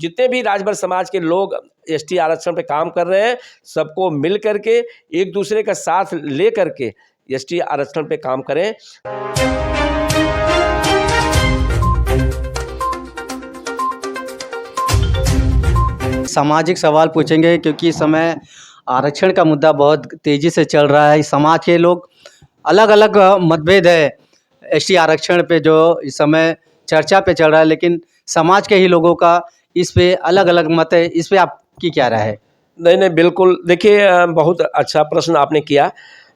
जितने भी राजभर समाज के लोग एसटी आरक्षण पे काम कर रहे हैं, सबको मिल करके एक दूसरे का साथ ले करके एसटी आरक्षण पे काम करें। सामाजिक सवाल पूछेंगे क्योंकि इस समय आरक्षण का मुद्दा बहुत तेज़ी से चल रहा है। समाज के लोग अलग अलग मतभेद है एसटी आरक्षण पे जो इस समय चर्चा पे चल रहा है, लेकिन समाज के ही लोगों का इस पे अलग अलग मत है। इस पे आपकी क्या राय है? नहीं, बिल्कुल। देखिए, बहुत अच्छा प्रश्न आपने किया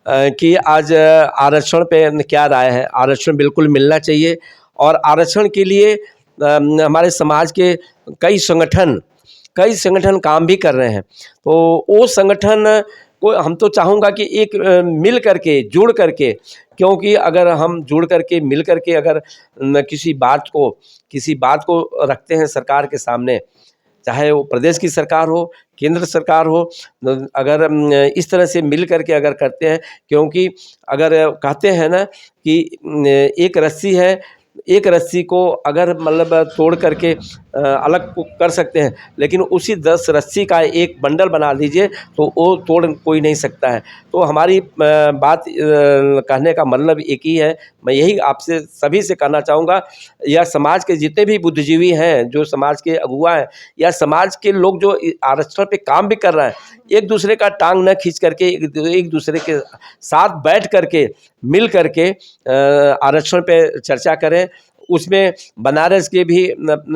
कि आज आरक्षण पे क्या राय है। आरक्षण बिल्कुल मिलना चाहिए और आरक्षण के लिए हमारे समाज के कई संगठन काम भी कर रहे हैं। तो वो संगठन को हम तो चाहूँगा कि एक मिल करके, जुड़ करके, क्योंकि अगर हम जुड़ करके, मिल करके अगर किसी बात को रखते हैं सरकार के सामने, चाहे वो प्रदेश की सरकार हो, केंद्र सरकार हो, अगर इस तरह से मिल करके अगर करते हैं, क्योंकि अगर कहते हैं ना कि एक रस्सी है, एक रस्सी को अगर मतलब तोड़ करके अलग कर सकते हैं, लेकिन उसी 10 रस्सी का एक बंडल बना दीजिए तो वो तोड़ कोई नहीं सकता है। तो हमारी बात कहने का मतलब एक ही है। मैं यही आपसे सभी से कहना चाहूँगा, या समाज के जितने भी बुद्धिजीवी हैं, जो समाज के अगुआ हैं, या समाज के लोग जो आरक्षण पे काम भी कर रहे हैं, एक दूसरे का टांग न खींच करके एक दूसरे के साथ बैठ करके, मिल करके आरक्षण पे चर्चा करें। उसमें बनारस के भी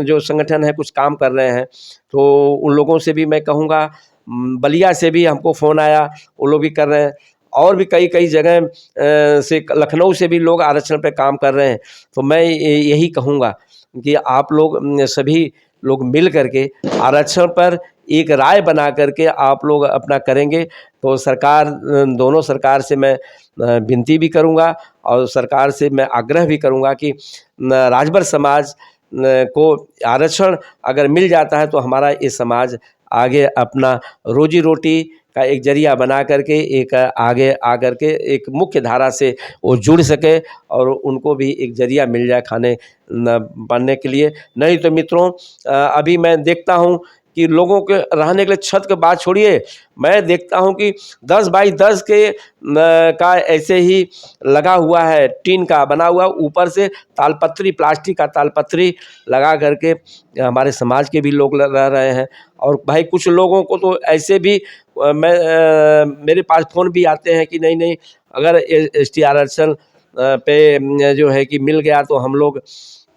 जो संगठन है कुछ काम कर रहे हैं, तो उन लोगों से भी मैं कहूँगा। बलिया से भी हमको फ़ोन आया, वो लोग भी कर रहे हैं, और भी कई जगह से, लखनऊ से भी लोग आरक्षण पे काम कर रहे हैं। तो मैं यही कहूँगा कि आप लोग सभी लोग मिल करके आरक्षण पर एक राय बना करके आप लोग अपना करेंगे तो दोनों सरकार से मैं विनती भी करूँगा और सरकार से मैं आग्रह भी करूँगा कि राजभर समाज को आरक्षण अगर मिल जाता है तो हमारा ये समाज आगे अपना रोजी रोटी का एक जरिया बना करके एक आगे आकर के एक मुख्य धारा से वो जुड़ सके और उनको भी एक जरिया मिल जाए खाने बनने के लिए। नहीं तो मित्रों, अभी मैं देखता हूँ कि लोगों के रहने के लिए छत की बात छोड़िए, मैं देखता हूँ कि 10 बाई 10 के का ऐसे ही लगा हुआ है, टीन का बना हुआ, ऊपर से तालपत्री, प्लास्टिक का तालपत्री लगा करके हमारे समाज के भी लोग रह रहे हैं। और भाई कुछ लोगों को तो ऐसे भी मेरे पास फ़ोन भी आते हैं कि नहीं, अगर एसटी आरक्षण पे जो है कि मिल गया तो हम लोग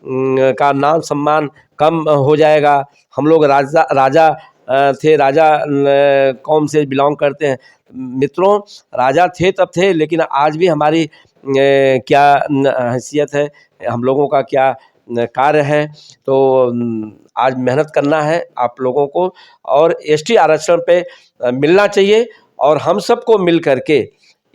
का नाम सम्मान कम हो जाएगा। हम लोग राजा थे, राजा कौम से बिलोंग करते हैं। मित्रों, राजा थे तब थे, लेकिन आज भी हमारी क्या हैसियत है, हम लोगों का क्या कार्य है। तो आज मेहनत करना है आप लोगों को और एसटी आरक्षण पे मिलना चाहिए और हम सबको मिल करके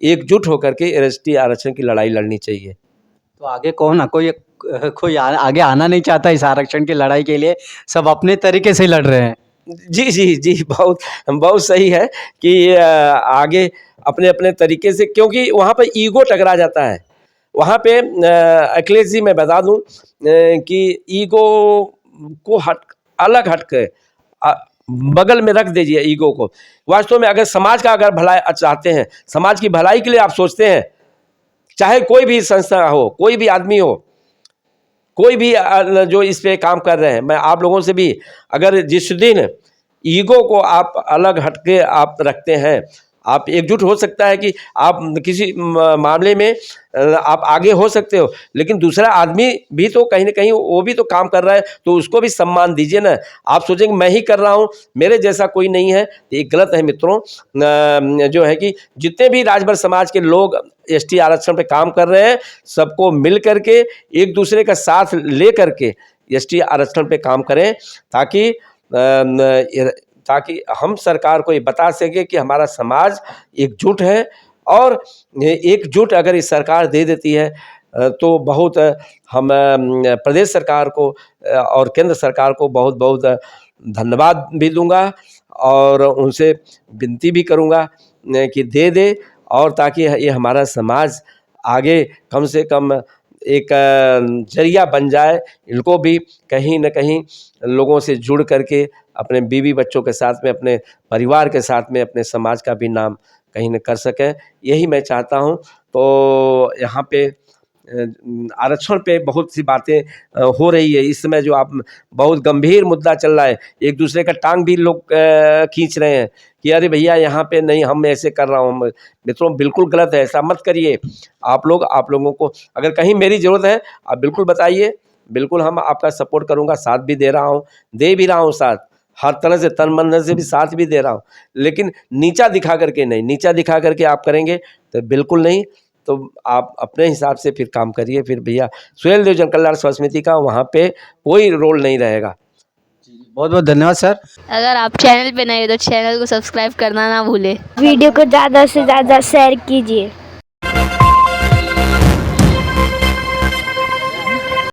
एकजुट होकर के एसटी आरक्षण की लड़ाई लड़नी चाहिए। तो आगे कोई आगे आना नहीं चाहता इस आरक्षण की लड़ाई के लिए, सब अपने तरीके से लड़ रहे हैं। जी, बहुत सही है कि आगे अपने तरीके से, क्योंकि वहाँ पे ईगो टकरा जाता है। वहाँ पे अखिलेश जी मैं बता दूं कि ईगो को अलग हट के बगल में रख दीजिए ईगो को। वास्तव में अगर समाज का अगर भलाई चाहते हैं, समाज की भलाई के लिए आप सोचते हैं, चाहे कोई भी संस्था हो, कोई भी आदमी हो, कोई भी जो इस पे काम कर रहे हैं, मैं आप लोगों से भी, अगर जिस दिन ईगो को आप अलग हटके आप रखते हैं, आप एकजुट हो सकता है कि आप किसी मामले में आप आगे हो सकते हो, लेकिन दूसरा आदमी भी तो कहीं ना कहीं वो भी तो काम कर रहा है, तो उसको भी सम्मान दीजिए ना। आप सोचेंगे मैं ही कर रहा हूँ, मेरे जैसा कोई नहीं है, तो ये गलत है मित्रों। जो है कि जितने भी राजभर समाज के लोग एसटी आरक्षण पे काम कर रहे हैं, सबको मिल करके एक दूसरे का साथ ले करके एसटी आरक्षण पे काम करें, ताकि हम सरकार को ये बता सके कि हमारा समाज एकजुट है। और एकजुट अगर इस सरकार दे देती है तो बहुत हम प्रदेश सरकार को और केंद्र सरकार को बहुत धन्यवाद भी दूंगा और उनसे विनती भी करूंगा कि दे दे, और ताकि ये हमारा समाज आगे कम से कम एक जरिया बन जाए, इनको भी कहीं न कहीं लोगों से जुड़ करके अपने बीवी बच्चों के साथ में, अपने परिवार के साथ में, अपने समाज का भी नाम कहीं न कर सकें, यही मैं चाहता हूँ। तो यहाँ पे आरक्षण पे बहुत सी बातें हो रही है इस समय, जो आप बहुत गंभीर मुद्दा चल रहा है, एक दूसरे का टांग भी लोग खींच रहे हैं कि अरे भैया यहाँ पे नहीं, हम ऐसे कर रहा हूँ। मित्रों बिल्कुल गलत है, ऐसा मत करिए। आप लोगों को अगर कहीं मेरी ज़रूरत है आप बिल्कुल बताइए, बिल्कुल हम आपका सपोर्ट करूँगा, साथ भी दे रहा हूँ, दे भी रहा हूँ साथ, हर तरह से तन मन से भी साथ भी दे रहा हूँ, लेकिन नीचा दिखा करके नहीं, नीचा दिखा करके आप करेंगे तो बिल्कुल नहीं। तो आप अपने हिसाब से फिर काम करिए, फिर भैया सुहेल देव जन कल्याण सेवा समिति का वहाँ पे कोई रोल नहीं रहेगा। बहुत बहुत धन्यवाद सर। अगर आप चैनल पे नए हो तो चैनल को सब्सक्राइब करना ना भूलें। वीडियो को ज़्यादा से ज़्यादा शेयर कीजिए।